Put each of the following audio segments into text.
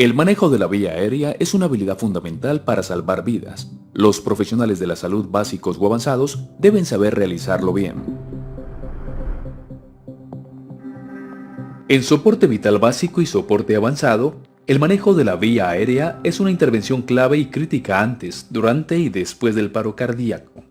El manejo de la vía aérea es una habilidad fundamental para salvar vidas. Los profesionales de la salud básicos o avanzados deben saber realizarlo bien. En soporte vital básico y soporte avanzado, el manejo de la vía aérea es una intervención clave y crítica antes, durante y después del paro cardíaco.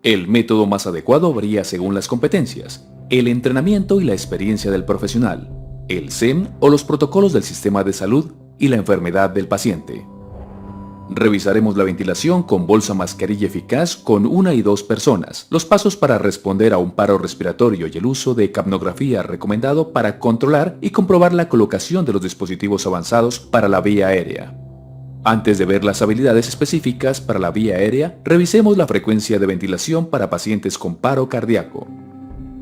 El método más adecuado varía según las competencias, el entrenamiento y la experiencia del profesional, el SEM o los protocolos del sistema de salud y la enfermedad del paciente. Revisaremos la ventilación con bolsa mascarilla eficaz con 1 y 2 personas, los pasos para responder a un paro respiratorio y el uso de capnografía recomendado para controlar y comprobar la colocación de los dispositivos avanzados para la vía aérea. Antes de ver las habilidades específicas para la vía aérea, revisemos la frecuencia de ventilación para pacientes con paro cardíaco.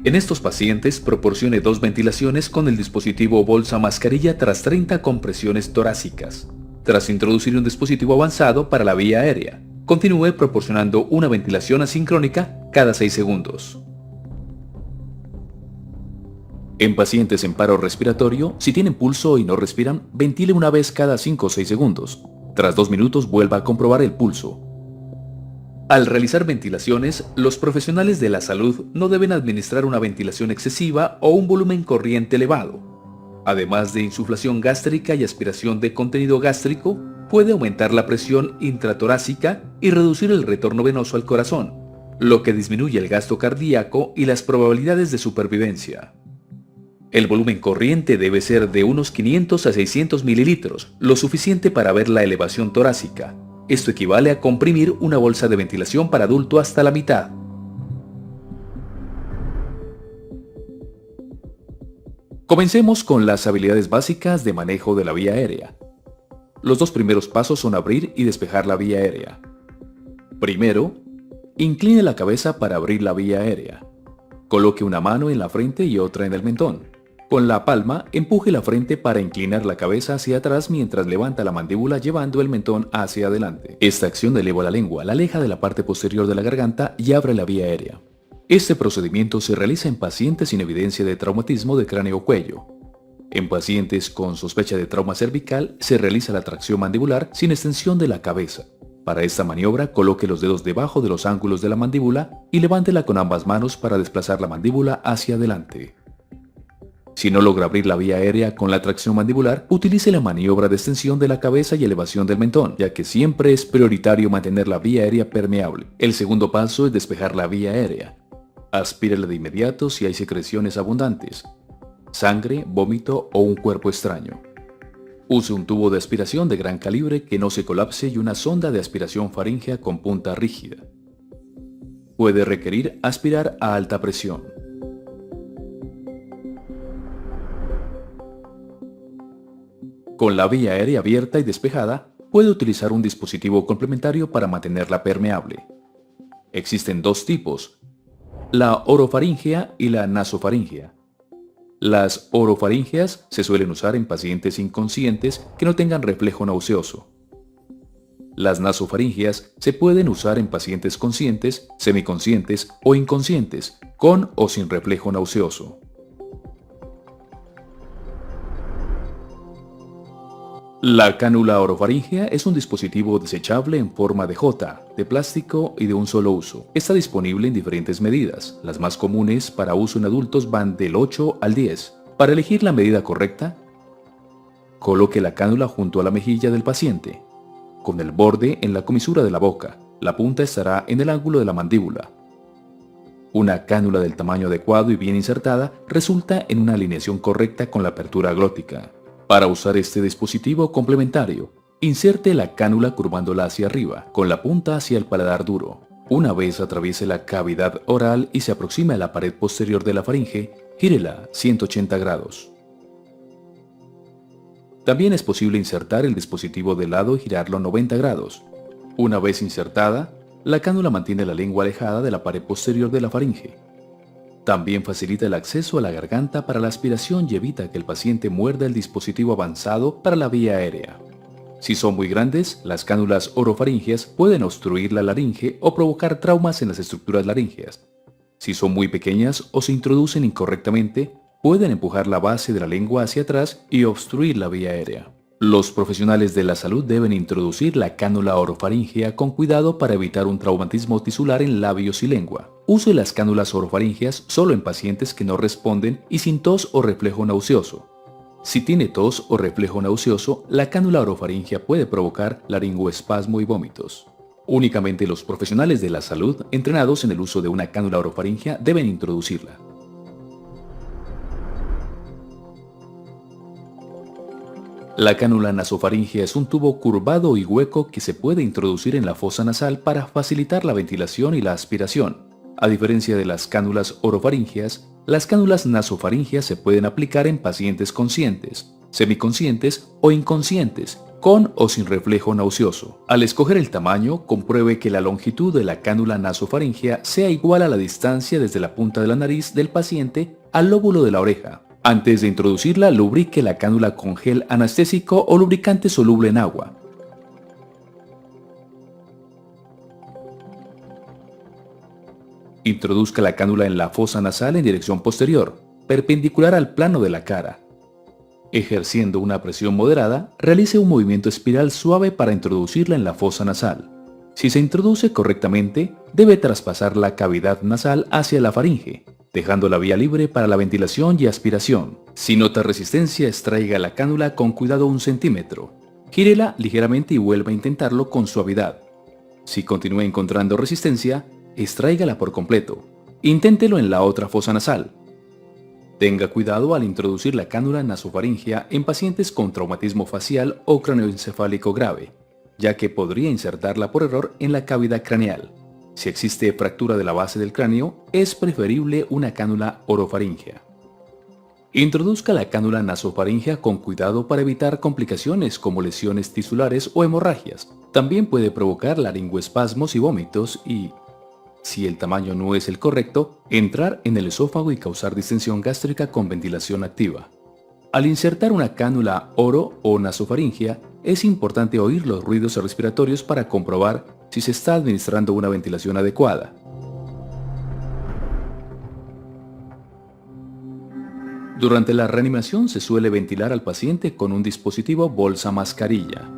En estos pacientes, proporcione 2 ventilaciones con el dispositivo bolsa mascarilla tras 30 compresiones torácicas. Tras introducir un dispositivo avanzado para la vía aérea, continúe proporcionando una ventilación asincrónica cada 6 segundos. En pacientes en paro respiratorio, si tienen pulso y no respiran, ventile una vez cada 5 o 6 segundos. Tras 2 minutos vuelva a comprobar el pulso. Al realizar ventilaciones, los profesionales de la salud no deben administrar una ventilación excesiva o un volumen corriente elevado. Además de insuflación gástrica y aspiración de contenido gástrico, puede aumentar la presión intratorácica y reducir el retorno venoso al corazón, lo que disminuye el gasto cardíaco y las probabilidades de supervivencia. El volumen corriente debe ser de unos 500 a 600 mililitros, lo suficiente para ver la elevación torácica. Esto equivale a comprimir una bolsa de ventilación para adulto hasta la mitad. Comencemos con las habilidades básicas de manejo de la vía aérea. Los 2 primeros pasos son abrir y despejar la vía aérea. Primero, incline la cabeza para abrir la vía aérea. Coloque una mano en la frente y otra en el mentón. Con la palma, empuje la frente para inclinar la cabeza hacia atrás mientras levanta la mandíbula llevando el mentón hacia adelante. Esta acción eleva la lengua, la aleja de la parte posterior de la garganta y abre la vía aérea. Este procedimiento se realiza en pacientes sin evidencia de traumatismo de cráneo-cuello. En pacientes con sospecha de trauma cervical se realiza la tracción mandibular sin extensión de la cabeza. Para esta maniobra, coloque los dedos debajo de los ángulos de la mandíbula y levántela con ambas manos para desplazar la mandíbula hacia adelante. Si no logra abrir la vía aérea con la tracción mandibular, utilice la maniobra de extensión de la cabeza y elevación del mentón, ya que siempre es prioritario mantener la vía aérea permeable. El segundo paso es despejar la vía aérea. Aspírela de inmediato si hay secreciones abundantes, sangre, vómito o un cuerpo extraño. Use un tubo de aspiración de gran calibre que no se colapse y una sonda de aspiración faríngea con punta rígida. Puede requerir aspirar a alta presión. Con la vía aérea abierta y despejada, puede utilizar un dispositivo complementario para mantenerla permeable. Existen 2 tipos, la orofaríngea y la nasofaríngea. Las orofaringeas se suelen usar en pacientes inconscientes que no tengan reflejo nauseoso. Las nasofaringeas se pueden usar en pacientes conscientes, semiconscientes o inconscientes, con o sin reflejo nauseoso. La cánula orofaríngea es un dispositivo desechable en forma de J, de plástico y de un solo uso. Está disponible en diferentes medidas. Las más comunes para uso en adultos van del 8 al 10. Para elegir la medida correcta, coloque la cánula junto a la mejilla del paciente, con el borde en la comisura de la boca. La punta estará en el ángulo de la mandíbula. Una cánula del tamaño adecuado y bien insertada resulta en una alineación correcta con la apertura glótica. Para usar este dispositivo complementario, inserte la cánula curvándola hacia arriba, con la punta hacia el paladar duro. Una vez atraviese la cavidad oral y se aproxime a la pared posterior de la faringe, gírela 180 grados. También es posible insertar el dispositivo de lado y girarlo 90 grados. Una vez insertada, la cánula mantiene la lengua alejada de la pared posterior de la faringe. También facilita el acceso a la garganta para la aspiración y evita que el paciente muerda el dispositivo avanzado para la vía aérea. Si son muy grandes, las cánulas orofaringeas pueden obstruir la laringe o provocar traumas en las estructuras laríngeas. Si son muy pequeñas o se introducen incorrectamente, pueden empujar la base de la lengua hacia atrás y obstruir la vía aérea. Los profesionales de la salud deben introducir la cánula orofaríngea con cuidado para evitar un traumatismo tisular en labios y lengua. Use las cánulas orofaríngeas solo en pacientes que no responden y sin tos o reflejo nauseoso. Si tiene tos o reflejo nauseoso, la cánula orofaríngea puede provocar laringoespasmo y vómitos. Únicamente los profesionales de la salud entrenados en el uso de una cánula orofaríngea deben introducirla. La cánula nasofaríngea es un tubo curvado y hueco que se puede introducir en la fosa nasal para facilitar la ventilación y la aspiración. A diferencia de las cánulas orofaríngeas, las cánulas nasofaríngeas se pueden aplicar en pacientes conscientes, semiconscientes o inconscientes, con o sin reflejo nauseoso. Al escoger el tamaño, compruebe que la longitud de la cánula nasofaríngea sea igual a la distancia desde la punta de la nariz del paciente al lóbulo de la oreja. Antes de introducirla, lubrique la cánula con gel anestésico o lubricante soluble en agua. Introduzca la cánula en la fosa nasal en dirección posterior, perpendicular al plano de la cara. Ejerciendo una presión moderada, realice un movimiento espiral suave para introducirla en la fosa nasal. Si se introduce correctamente, debe traspasar la cavidad nasal hacia la faringe, dejando la vía libre para la ventilación y aspiración. Si nota resistencia, extraiga la cánula con cuidado 1 centímetro. Gírela ligeramente y vuelva a intentarlo con suavidad. Si continúa encontrando resistencia, extráigala por completo. Inténtelo en la otra fosa nasal. Tenga cuidado al introducir la cánula nasofaríngea en pacientes con traumatismo facial o cráneoencefálico grave, ya que podría insertarla por error en la cavidad craneal. Si existe fractura de la base del cráneo, es preferible una cánula orofaríngea. Introduzca la cánula nasofaríngea con cuidado para evitar complicaciones como lesiones tisulares o hemorragias. También puede provocar laringoespasmos y vómitos y, si el tamaño no es el correcto, entrar en el esófago y causar distensión gástrica con ventilación activa. Al insertar una cánula oro o nasofaríngea, es importante oír los ruidos respiratorios para comprobar si se está administrando una ventilación adecuada. Durante la reanimación se suele ventilar al paciente con un dispositivo bolsa mascarilla.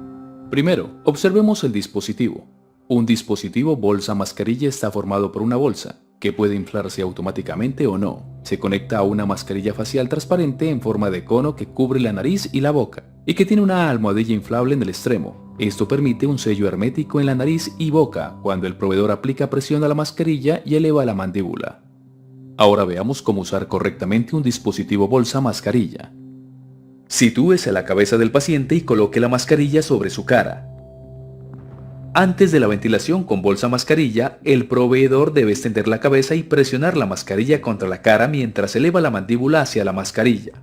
Primero, observemos el dispositivo. Un dispositivo bolsa mascarilla está formado por una bolsa, que puede inflarse automáticamente o no. Se conecta a una mascarilla facial transparente en forma de cono que cubre la nariz y la boca, y que tiene una almohadilla inflable en el extremo. Esto permite un sello hermético en la nariz y boca cuando el proveedor aplica presión a la mascarilla y eleva la mandíbula. Ahora veamos cómo usar correctamente un dispositivo bolsa mascarilla. Sitúese la cabeza del paciente y coloque la mascarilla sobre su cara. Antes de la ventilación con bolsa mascarilla, el proveedor debe extender la cabeza y presionar la mascarilla contra la cara mientras eleva la mandíbula hacia la mascarilla.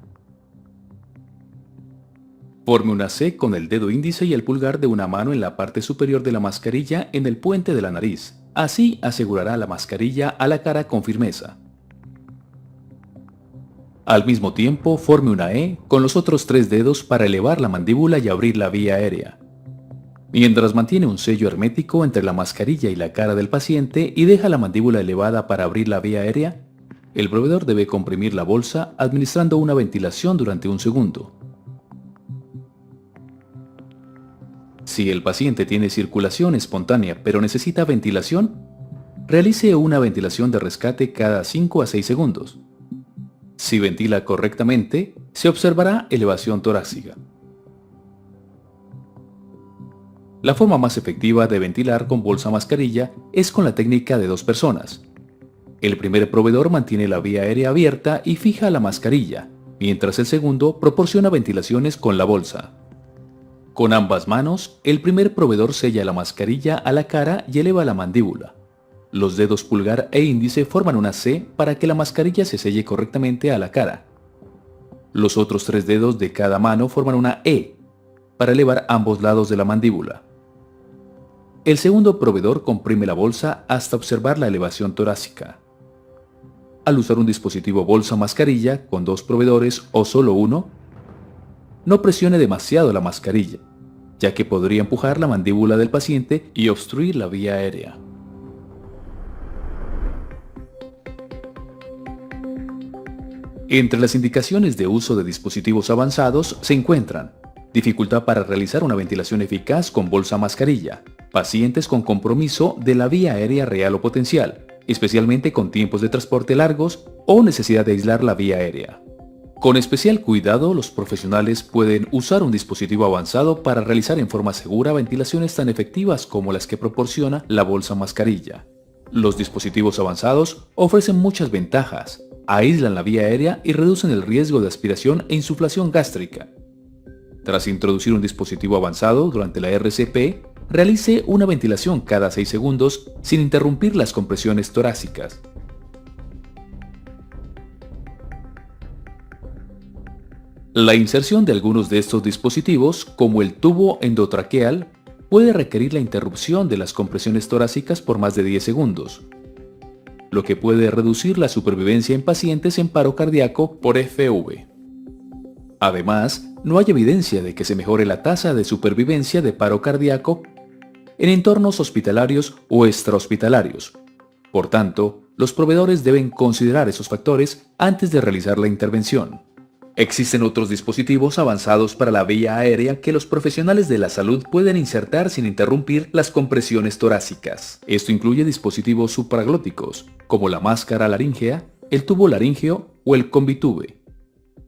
Forme una C con el dedo índice y el pulgar de una mano en la parte superior de la mascarilla en el puente de la nariz. Así asegurará la mascarilla a la cara con firmeza. Al mismo tiempo, forme una E con los otros 3 dedos para elevar la mandíbula y abrir la vía aérea. Mientras mantiene un sello hermético entre la mascarilla y la cara del paciente y deja la mandíbula elevada para abrir la vía aérea, el proveedor debe comprimir la bolsa administrando una ventilación durante 1 segundo. Si el paciente tiene circulación espontánea pero necesita ventilación, realice una ventilación de rescate cada 5 a 6 segundos. Si ventila correctamente, se observará elevación torácica. La forma más efectiva de ventilar con bolsa mascarilla es con la técnica de 2 personas. El primer proveedor mantiene la vía aérea abierta y fija la mascarilla, mientras el segundo proporciona ventilaciones con la bolsa. Con ambas manos, el primer proveedor sella la mascarilla a la cara y eleva la mandíbula. Los dedos pulgar e índice forman una C para que la mascarilla se selle correctamente a la cara. Los otros 3 dedos de cada mano forman una E para elevar ambos lados de la mandíbula. El segundo proveedor comprime la bolsa hasta observar la elevación torácica. Al usar un dispositivo bolsa mascarilla con 2 proveedores o solo uno, no presione demasiado la mascarilla, ya que podría empujar la mandíbula del paciente y obstruir la vía aérea. Entre las indicaciones de uso de dispositivos avanzados se encuentran dificultad para realizar una ventilación eficaz con bolsa mascarilla, pacientes con compromiso de la vía aérea real o potencial, especialmente con tiempos de transporte largos o necesidad de aislar la vía aérea. Con especial cuidado, los profesionales pueden usar un dispositivo avanzado para realizar en forma segura ventilaciones tan efectivas como las que proporciona la bolsa mascarilla. Los dispositivos avanzados ofrecen muchas ventajas, aíslan la vía aérea y reducen el riesgo de aspiración e insuflación gástrica. Tras introducir un dispositivo avanzado durante la RCP, realice una ventilación cada 6 segundos sin interrumpir las compresiones torácicas. La inserción de algunos de estos dispositivos, como el tubo endotraqueal, puede requerir la interrupción de las compresiones torácicas por más de 10 segundos, lo que puede reducir la supervivencia en pacientes en paro cardíaco por FV. Además, no hay evidencia de que se mejore la tasa de supervivencia de paro cardíaco en entornos hospitalarios o extrahospitalarios. Por tanto, los proveedores deben considerar esos factores antes de realizar la intervención. Existen otros dispositivos avanzados para la vía aérea que los profesionales de la salud pueden insertar sin interrumpir las compresiones torácicas. Esto incluye dispositivos supraglóticos, como la máscara laríngea, el tubo laríngeo o el combitube.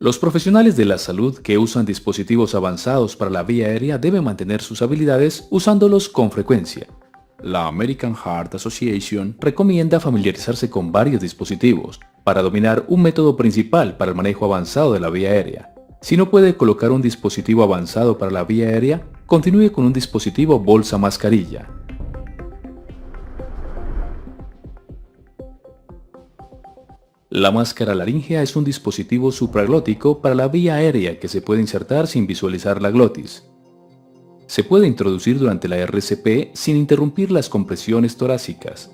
Los profesionales de la salud que usan dispositivos avanzados para la vía aérea deben mantener sus habilidades usándolos con frecuencia. La American Heart Association recomienda familiarizarse con varios dispositivos para dominar un método principal para el manejo avanzado de la vía aérea. Si no puede colocar un dispositivo avanzado para la vía aérea, continúe con un dispositivo bolsa mascarilla. La máscara laríngea es un dispositivo supraglótico para la vía aérea que se puede insertar sin visualizar la glotis. Se puede introducir durante la RCP sin interrumpir las compresiones torácicas.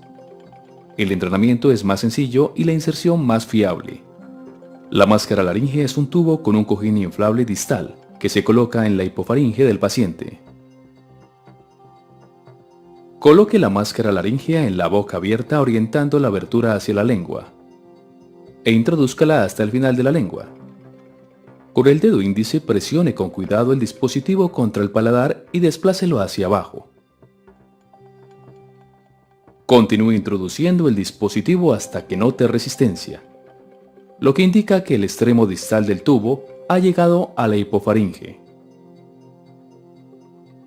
El entrenamiento es más sencillo y la inserción más fiable. La máscara laríngea es un tubo con un cojín inflable distal que se coloca en la hipofaringe del paciente. Coloque la máscara laríngea en la boca abierta orientando la abertura hacia la lengua e introdúzcala hasta el final de la lengua. Con el dedo índice presione con cuidado el dispositivo contra el paladar y desplácelo hacia abajo. Continúe introduciendo el dispositivo hasta que note resistencia, lo que indica que el extremo distal del tubo ha llegado a la hipofaringe.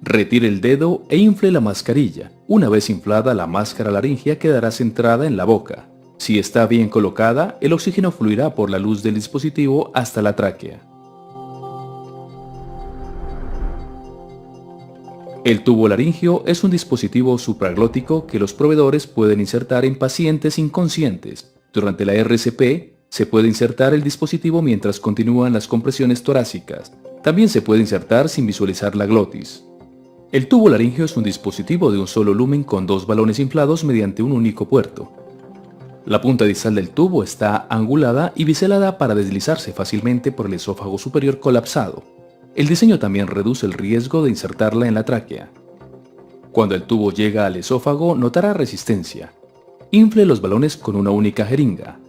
Retire el dedo e infle la mascarilla. Una vez inflada, la máscara laríngea quedará centrada en la boca. Si está bien colocada, el oxígeno fluirá por la luz del dispositivo hasta la tráquea. El tubo laríngeo es un dispositivo supraglótico que los proveedores pueden insertar en pacientes inconscientes. Durante la RCP, se puede insertar el dispositivo mientras continúan las compresiones torácicas. También se puede insertar sin visualizar la glotis. El tubo laríngeo es un dispositivo de un solo lumen con dos balones inflados mediante un único puerto. La punta distal del tubo está angulada y biselada para deslizarse fácilmente por el esófago superior colapsado. El diseño también reduce el riesgo de insertarla en la tráquea. Cuando el tubo llega al esófago, notará resistencia. Infle los balones con una única jeringa.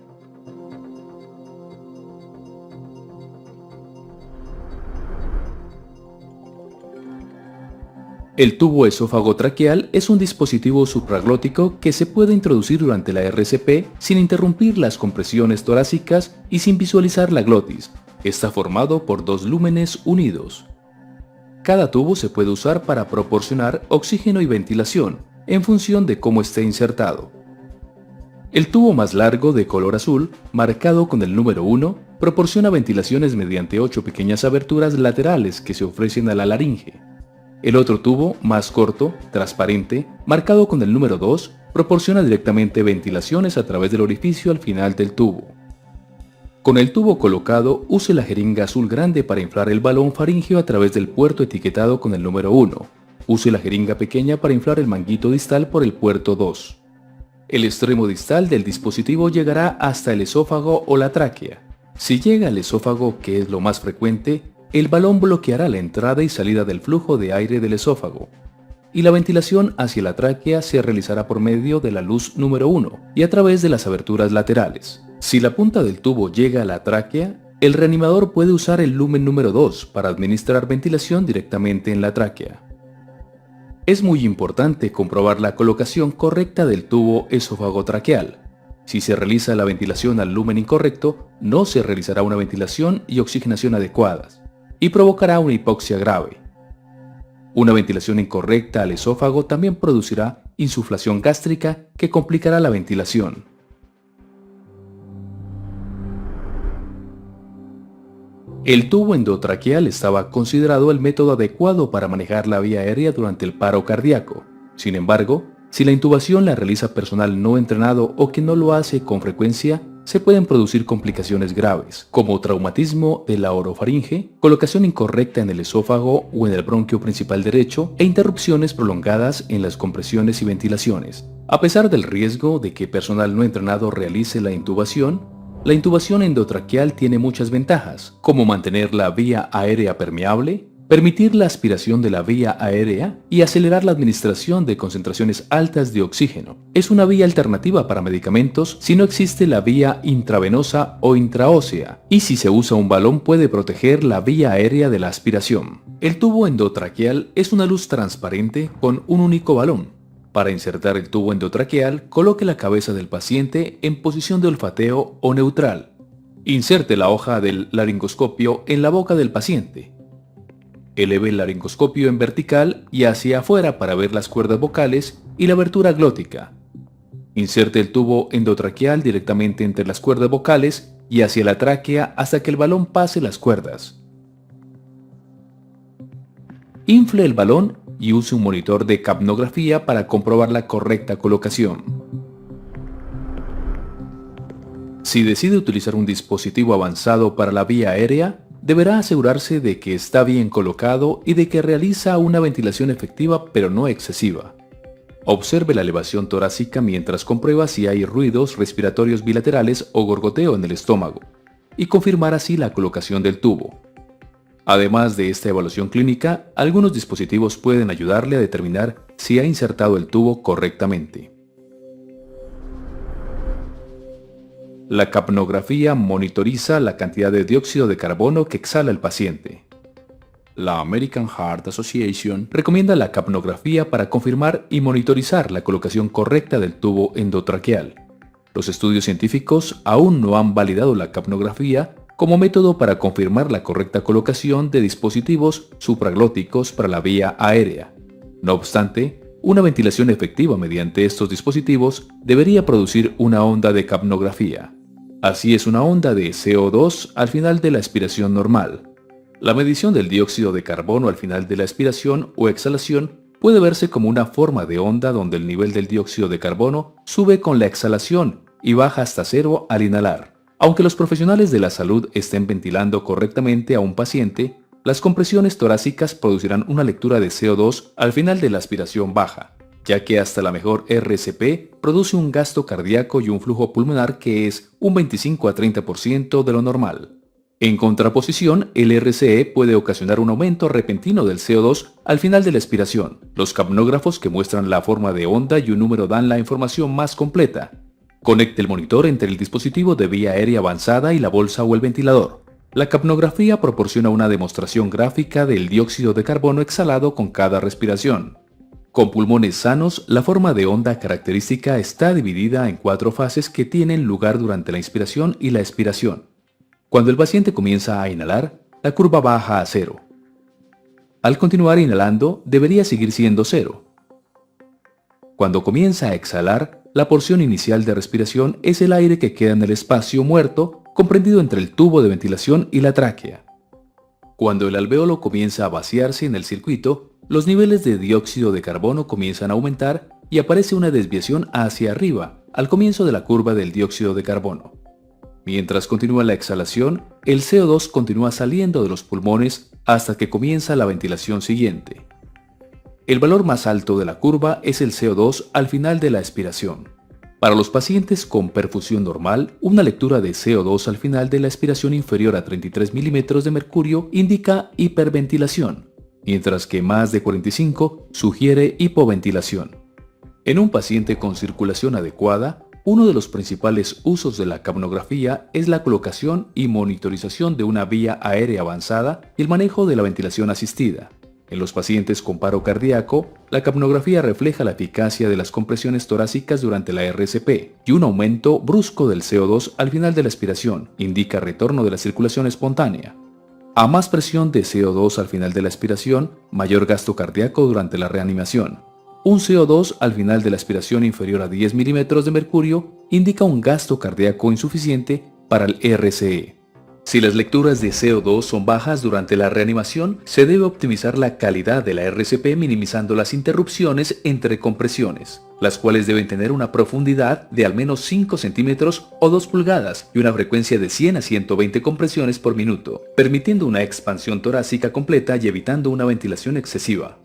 El tubo esófago-traqueal es un dispositivo supraglótico que se puede introducir durante la RCP sin interrumpir las compresiones torácicas y sin visualizar la glotis. Está formado por dos lúmenes unidos. Cada tubo se puede usar para proporcionar oxígeno y ventilación en función de cómo esté insertado. El tubo más largo de color azul, marcado con el número 1, proporciona ventilaciones mediante 8 pequeñas aberturas laterales que se ofrecen a la laringe. El otro tubo, más corto, transparente, marcado con el número 2, proporciona directamente ventilaciones a través del orificio al final del tubo. Con el tubo colocado, use la jeringa azul grande para inflar el balón faríngeo a través del puerto etiquetado con el número 1. Use la jeringa pequeña para inflar el manguito distal por el puerto 2. El extremo distal del dispositivo llegará hasta el esófago o la tráquea. Si llega al esófago, que es lo más frecuente, el balón bloqueará la entrada y salida del flujo de aire del esófago, y la ventilación hacia la tráquea se realizará por medio de la luz número 1 y a través de las aberturas laterales. Si la punta del tubo llega a la tráquea, El reanimador puede usar el lumen número 2 para administrar ventilación directamente en la tráquea. Es muy importante comprobar la colocación correcta del tubo esófago-traqueal. Si se realiza la ventilación al lumen incorrecto, no se realizará una ventilación y oxigenación adecuadas, y provocará una hipoxia grave. Una ventilación incorrecta al esófago también producirá insuflación gástrica que complicará la ventilación. El tubo endotraqueal estaba considerado el método adecuado para manejar la vía aérea durante el paro cardíaco. Sin embargo, si la intubación la realiza personal no entrenado o que no lo hace con frecuencia, se pueden producir complicaciones graves, como traumatismo de la orofaringe, colocación incorrecta en el esófago o en el bronquio principal derecho e interrupciones prolongadas en las compresiones y ventilaciones. A pesar del riesgo de que personal no entrenado realice la intubación endotraqueal tiene muchas ventajas, como mantener la vía aérea permeable, permitir la aspiración de la vía aérea y acelerar la administración de concentraciones altas de oxígeno. Es una vía alternativa para medicamentos si no existe la vía intravenosa o intraósea, y si se usa un balón puede proteger la vía aérea de la aspiración. El tubo endotraqueal es una luz transparente con un único balón. Para insertar el tubo endotraqueal, coloque la cabeza del paciente en posición de olfateo o neutral. Inserte la hoja del laringoscopio en la boca del paciente. Eleve el laringoscopio en vertical y hacia afuera para ver las cuerdas vocales y la abertura glótica. Inserte el tubo endotraqueal directamente entre las cuerdas vocales y hacia la tráquea hasta que el balón pase las cuerdas. Infle el balón y use un monitor de capnografía para comprobar la correcta colocación. Si decide utilizar un dispositivo avanzado para la vía aérea, deberá asegurarse de que está bien colocado y de que realiza una ventilación efectiva pero no excesiva. Observe la elevación torácica mientras comprueba si hay ruidos respiratorios bilaterales o gorgoteo en el estómago, y confirmar así la colocación del tubo. Además de esta evaluación clínica, algunos dispositivos pueden ayudarle a determinar si ha insertado el tubo correctamente. La capnografía monitoriza la cantidad de dióxido de carbono que exhala el paciente. La American Heart Association recomienda la capnografía para confirmar y monitorizar la colocación correcta del tubo endotraqueal. Los estudios científicos aún no han validado la capnografía como método para confirmar la correcta colocación de dispositivos supraglóticos para la vía aérea. No obstante, una ventilación efectiva mediante estos dispositivos debería producir una onda de capnografía. Así es una onda de CO2 al final de la aspiración normal. La medición del dióxido de carbono al final de la aspiración o exhalación puede verse como una forma de onda donde el nivel del dióxido de carbono sube con la exhalación y baja hasta cero al inhalar. Aunque los profesionales de la salud estén ventilando correctamente a un paciente, las compresiones torácicas producirán una lectura de CO2 al final de la aspiración baja, ya que hasta la mejor RCP produce un gasto cardíaco y un flujo pulmonar que es un 25 a 30% de lo normal. En contraposición, el RCE puede ocasionar un aumento repentino del CO2 al final de la expiración. Los capnógrafos que muestran la forma de onda y un número dan la información más completa. Conecte el monitor entre el dispositivo de vía aérea avanzada y la bolsa o el ventilador. La capnografía proporciona una demostración gráfica del dióxido de carbono exhalado con cada respiración. Con pulmones sanos, la forma de onda característica está dividida en 4 fases que tienen lugar durante la inspiración y la expiración. Cuando el paciente comienza a inhalar, la curva baja a 0. Al continuar inhalando, debería seguir siendo 0. Cuando comienza a exhalar, la porción inicial de respiración es el aire que queda en el espacio muerto comprendido entre el tubo de ventilación y la tráquea. Cuando el alvéolo comienza a vaciarse en el circuito, los niveles de dióxido de carbono comienzan a aumentar y aparece una desviación hacia arriba al comienzo de la curva del dióxido de carbono. Mientras continúa la exhalación, el CO2 continúa saliendo de los pulmones hasta que comienza la ventilación siguiente. El valor más alto de la curva es el CO2 al final de la expiración. Para los pacientes con perfusión normal, una lectura de CO2 al final de la expiración inferior a 33 milímetros de mercurio indica hiperventilación, mientras que más de 45 sugiere hipoventilación. En un paciente con circulación adecuada, Uno de los principales usos de la capnografía es la colocación y monitorización de una vía aérea avanzada y el manejo de la ventilación asistida. En los pacientes con paro cardíaco, la capnografía refleja la eficacia de las compresiones torácicas durante la RCP y un aumento brusco del CO2 al final de la aspiración indica retorno de la circulación espontánea. A más presión de CO2 al final de la aspiración, mayor gasto cardíaco durante la reanimación. Un CO2 al final de la aspiración inferior a 10 milímetros de mercurio indica un gasto cardíaco insuficiente para el RCE. Si las lecturas de CO2 son bajas durante la reanimación, se debe optimizar la calidad de la RCP minimizando las interrupciones entre compresiones, las cuales deben tener una profundidad de al menos 5 centímetros o 2 pulgadas y una frecuencia de 100 a 120 compresiones por minuto, permitiendo una expansión torácica completa y evitando una ventilación excesiva.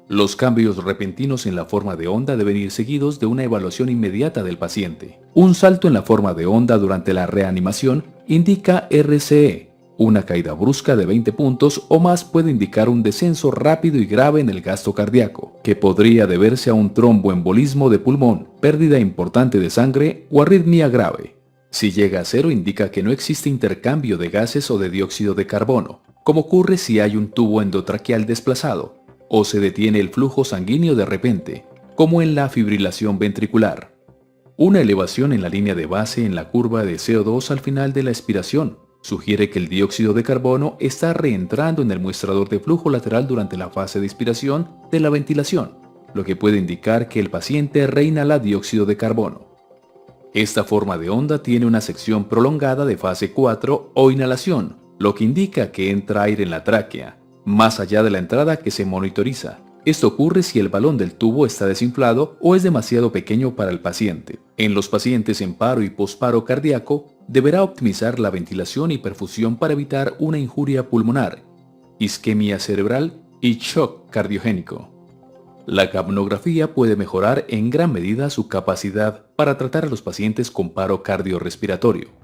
Los cambios repentinos en la forma de onda deben ir seguidos de una evaluación inmediata del paciente. Un salto en la forma de onda durante la reanimación indica RCE. Una caída brusca de 20 puntos o más puede indicar un descenso rápido y grave en el gasto cardíaco, que podría deberse a un tromboembolismo de pulmón, pérdida importante de sangre o arritmia grave. Si llega a cero indica que no existe intercambio de gases o de dióxido de carbono, como ocurre si hay un tubo endotraqueal desplazado, o se detiene el flujo sanguíneo de repente, como en la fibrilación ventricular. Una elevación en la línea de base en la curva de CO2 al final de la expiración sugiere que el dióxido de carbono está reentrando en el muestrador de flujo lateral durante la fase de expiración de la ventilación, lo que puede indicar que el paciente reinhala dióxido de carbono. Esta forma de onda tiene una sección prolongada de fase 4 o inhalación, lo que indica que entra aire en la tráquea, más allá de la entrada que se monitoriza. Esto ocurre si el balón del tubo está desinflado o es demasiado pequeño para el paciente. En los pacientes en paro y posparo cardíaco, deberá optimizar la ventilación y perfusión para evitar una injuria pulmonar, isquemia cerebral y shock cardiogénico. La capnografía puede mejorar en gran medida su capacidad para tratar a los pacientes con paro cardiorrespiratorio.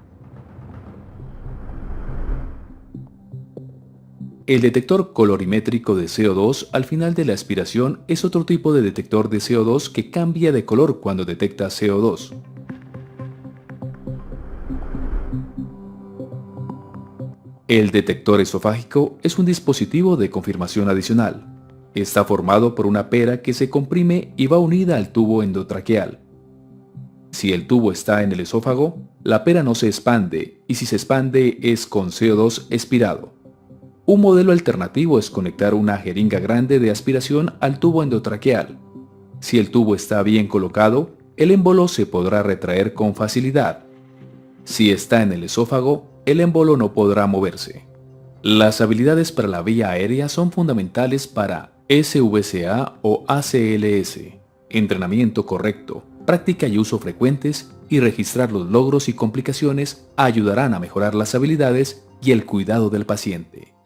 El detector colorimétrico de CO2 al final de la aspiración es otro tipo de detector de CO2 que cambia de color cuando detecta CO2. El detector esofágico es un dispositivo de confirmación adicional. Está formado por una pera que se comprime y va unida al tubo endotraqueal. Si el tubo está en el esófago, la pera no se expande y si se expande es con CO2 expirado. Un modelo alternativo es conectar una jeringa grande de aspiración al tubo endotraqueal. Si el tubo está bien colocado, el émbolo se podrá retraer con facilidad. Si está en el esófago, el émbolo no podrá moverse. Las habilidades para la vía aérea son fundamentales para SVCA o ACLS. Entrenamiento correcto, práctica y uso frecuentes y registrar los logros y complicaciones ayudarán a mejorar las habilidades y el cuidado del paciente.